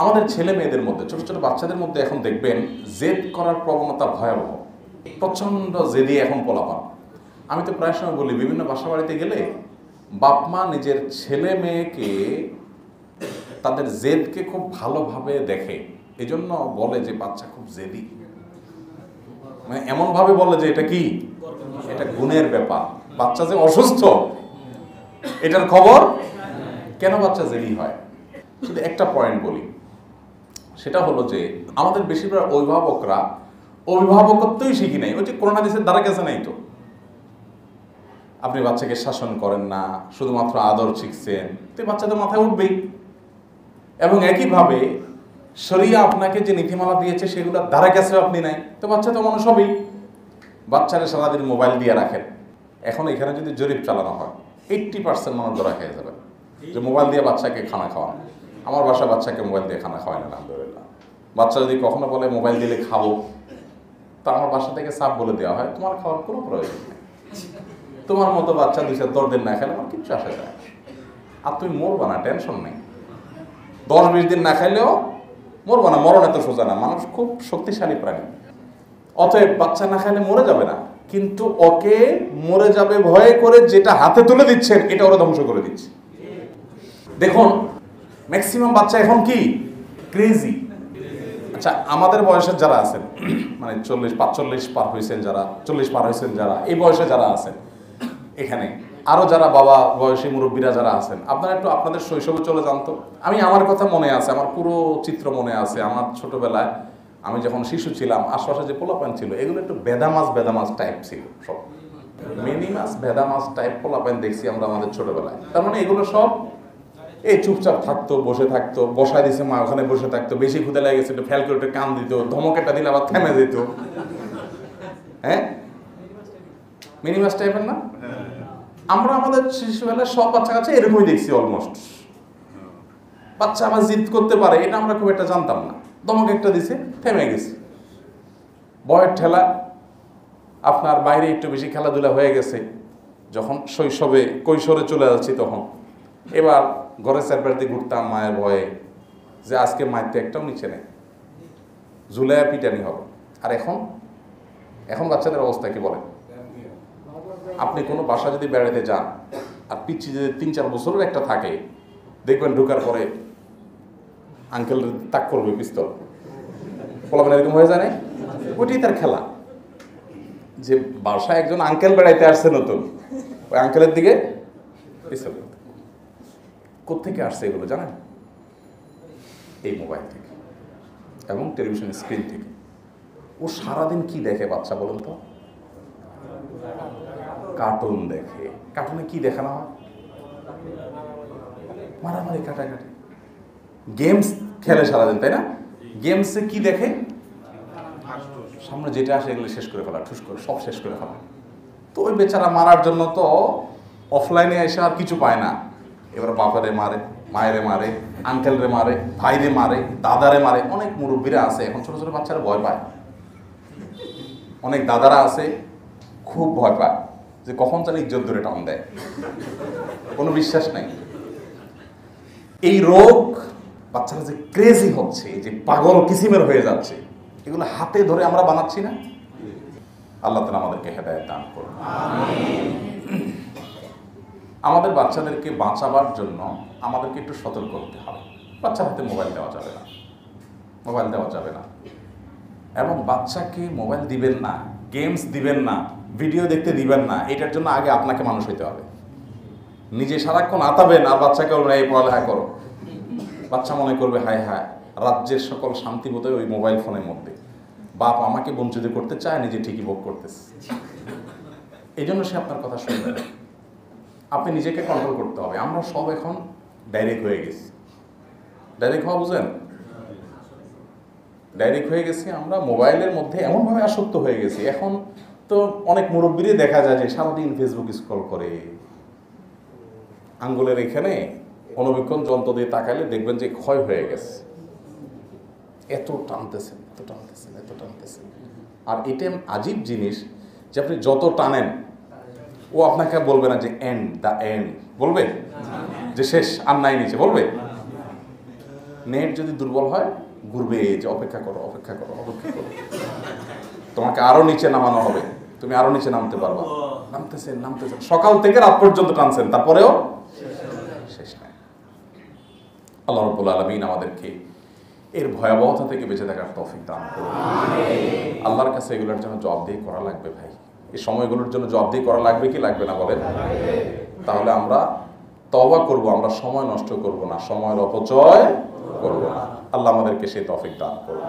আমাদের ছেলে মেয়েদের মধ্যে, ছোট ছোট বাচ্চাদের মধ্যে এখন দেখবেন জেদ করার প্রবণতা ভয়াবহ, প্রচণ্ড জেদি এখন পোলাপান। আমি তো প্রায় সময় বলি, বিভিন্ন বাসা বাড়িতে গেলে বাপ মা নিজের ছেলে মেয়েকে তাদের জেদকে খুব ভালোভাবে দেখে, এই জন্য বলে যে বাচ্চা খুব জেদি। মানে এমনভাবে বলে যে এটা কি, এটা গুণের ব্যাপার, বাচ্চা যে অসুস্থ এটার খবর। কেন বাচ্চা জেদি হয়? শুধু একটা পয়েন্ট বলি, সেটা হলো যে আমাদের বেশিরভাগ অভিভাবকরা অভিভাবকত্বই শিখি নাই। ওই যে করোনা দেশের দ্বারা গেছে নাই তো, আপনি বাচ্চাকে শাসন করেন না, শুধুমাত্র আদর শিখছেন, তো বাচ্চাদের মাথায় উঠবেই। এবং একইভাবে শরিয়া আপনাকে যে নীতিমালা দিয়েছে সেগুলো দ্বারা গেছে আপনি নাই, তো বাচ্চা তো মানুষ হবেই। বাচ্চারা সারাদিন মোবাইল দিয়ে রাখেন। এখন এখানে যদি জরিপ চালানো হয় 80% মানুষ ধরা খেয়ে যাবে যে মোবাইল দিয়ে বাচ্চাকে খানা খাওয়ান। আমার বাসায় বাচ্চাকে মোবাইল দিয়ে খানা খাওয়ায় না, আলহামদুলিল্লাহ। বাচ্চা যদি কখনো বলে মোবাইল দিলে খাবো, তো আমার বাসা থেকে সাপ বলে দেওয়া হয়, তোমার খাওয়ার কোনো প্রয়োজন নেই, তোমার মতো বাচ্চা 2-4 দিন না খেলে আমার কিচ্ছু আসে যায়, আর তুমি মরবা না, টেনশন নেই। 10-20 দিন না খাইলেও মরবা না, মরণ এত সোজা না, মানুষ খুব শক্তিশালী প্রাণী। অতএব বাচ্চা না খাইলে মরে যাবে না, কিন্তু ওকে মরে যাবে ভয়ে করে যেটা হাতে তুলে দিচ্ছেন এটা ওরা ধ্বংস করে দিচ্ছে। দেখুন ম্যাক্সিমাম বাচ্চা এখন কি ক্রেজি। আচ্ছা, আমাদের বয়সের যারা আছেন, মানে 40-45 পার হয়েছেন যারা, 40 পার হয়েছেন যারা, এই বয়সে যারা আছেন এখানে, আরো যারা বাবা বয়সী মুরব্বীরা যারা আছেন, আপনারা একটু আপনাদের শৈশবে চলে যান তো। আমি আমার কথা মনে আছে, আমার পুরো চিত্র মনে আছে। আমার ছোটবেলায় আমি যখন শিশু ছিলাম, আশপাশে যে পোলাপান ছিল এগুলো একটু বেদামাস টাইপ ছিল, সব মিনিমাস বেদামাস টাইপ পোলাপান দেখছি আমরা আমাদের ছোটবেলায়। তার মানে এগুলো সব এই চুপচাপ থাকতো, বসে থাকতো, বসায় দিছে মা, ওখানে বসে থাকতো, বেশি ক্ষুদে লাগে গেছে একটু ফেল করে একটু কান দিত, ধমকেটা দিলে আবার থেমে দিত। হ্যাঁ, মিনিমাস টাইপের না? আমরা আমাদের শিশুবেলায় সব বাচ্চা কাছে এরকমই দেখছি অলমোস্ট। বাচ্চা আবার জিদ করতে পারে এটা আমরা খুব একটা জানতাম না, ধমক একটা দিছে থেমে গেছে। বয়ের ঠেলা, আপনার বাইরে একটু বেশি খেলাধুলা হয়ে গেছে, যখন শৈশবে কৈশোরে চলে যাচ্ছি তখন এবার ঘরে চারপাশে ঘুরতাম মায়ের ভয়ে, যে আজকে মায়ের তো একটাও নিচে নেই, ঝুলাইয়া পিটানি হবে। আর এখন বাচ্চাদের অবস্থা কি বলেন? আপনি কোনো বাসা যদি বেড়াতে যান আর পিচ্ছি যদি 3-4 বছরের একটা থাকে, দেখবেন ঢোকার পরে আঙ্কেল তাক করবে পিস্তল, পোলাপান এরকম হয়ে যায় না? ওইটাই তার খেলা, যে বাসায় একজন আঙ্কেল বেড়াইতে আসছে নতুন, ওই আঙ্কেলের দিকে পিস্তল। কোত্থেকে আসছে এগুলো জানেন? এই মোবাইল থেকে এবং টেলিভিশন স্ক্রিন থেকে। ও সারাদিন কি দেখে বাচ্চা বলুন তো? কার্টুন দেখে। কার্টুনে কি দেখানো হয়? মারামারি, কাটাকাটি। গেমস খেলে সারাদিন, তাই না? গেমসে কি দেখে? সামনে যেটা আসে এগুলো শেষ করে ফেলা, ঠুস করে সব শেষ করে ফেলা। তো ওই বেচারা মারার জন্য তো অফলাইনে এসে আর কিছু পায় না, এবার বাপারে মারে, মায়েরে মারে, আঙ্কেলরে মারে, ভাইরে মারে, দাদারে মারে। অনেক মুরব্বীরা আছে এখন, ছোট ছোট বাচ্চারা ভয় পায়। অনেক দাদারা আছে খুব ভয় পায় যে কখন জানি ইজ্জত ধরে টান দেয়, কোনো বিশ্বাস নাই। এই রোগ, বাচ্চারা যে ক্রেজি হচ্ছে, যে পাগল কিসিমের হয়ে যাচ্ছে, এগুলো হাতে ধরে আমরা বানাচ্ছি না? আল্লাহ তাআলা আমাদেরকে হেদায়েত দান করুন। আমাদের বাচ্চাদেরকে বাঁচাবার জন্য আমাদেরকে একটু সতর্ক হতে হবে। বাচ্চার হাতে মোবাইল দেওয়া যাবে না, মোবাইল দেওয়া যাবে না। এবং বাচ্চাকে মোবাইল দিবেন না, গেমস দিবেন না, ভিডিও দেখতে দিবেন না। এটার জন্য আগে আপনাকে মানুষ হইতে হবে। নিজে সারাক্ষণ আতাবেন আর বাচ্চাকে বলবেন এই পড়ালেখা করো, বাচ্চা মনে করবে হায় হায় রাজ্যের সকল শান্তি বোধহয় ওই মোবাইল ফোনের মধ্যে। বাপ আমাকে বঞ্চিত করতে চায়, নিজে ঠিকই ভোগ করতেছে। এই জন্য সে আপনার কথা শুনবে না। আপনি নিজেকে কন্ট্রোল করতে হবে। আমরা সব এখন ডাইরেক্ট হয়ে গেছি। ডাইরেক্ট হওয়া বুঝেন? ডাইরেক্ট হয়ে গেছি আমরা, মোবাইলের মধ্যে এমনভাবে আসক্ত হয়ে গেছি। এখন তো অনেক মুরব্বীরই দেখা যায় যে সারাদিন ফেসবুক স্ক্রল করে, আঙ্গুলের এখানে অনুবীক্ষণ যন্ত্র দিয়ে তাকাইলে দেখবেন যে ক্ষয় হয়ে গেছে। এত টানতেছেন, এত টানতেছেন, এত টানতেছেন। আর এটা আজীব জিনিস যে আপনি যত টানেন ও আপনাকে বলবে না যে এন্ড, দ্য এন্ড বলবে, যে শেষ আর নাই নিচে বলবে। নেট যদি দুর্বল হয় ঘুরবে, যে অপেক্ষা করো অপেক্ষা করো অপেক্ষা করো, তোমাকে আরো নিচে নামানো হবে, তুমি আরো নিচে নামতে পারবা। নামতেছেন নামতেছেন, সকাল থেকে রাত পর্যন্ত টানছেন, তারপরেও শেষ নাই। আল্লাহ রাব্বুল আলামিন আমাদেরকে এর ভয়াবহতা থেকে বেঁচে থাকার তৌফিক দান করুন। আল্লাহর কাছে এগুলোর জন্য জবাবদিহি করা লাগবে ভাই, এই সময়গুলোর জন্য জবাবদিহি করা লাগবে কি লাগবে না বলেন? তাহলে আমরা তওবা করব, আমরা সময় নষ্ট করব না, সময়ের অপচয় করব না। আল্লাহ আমাদেরকে সেই তৌফিক দান করুন।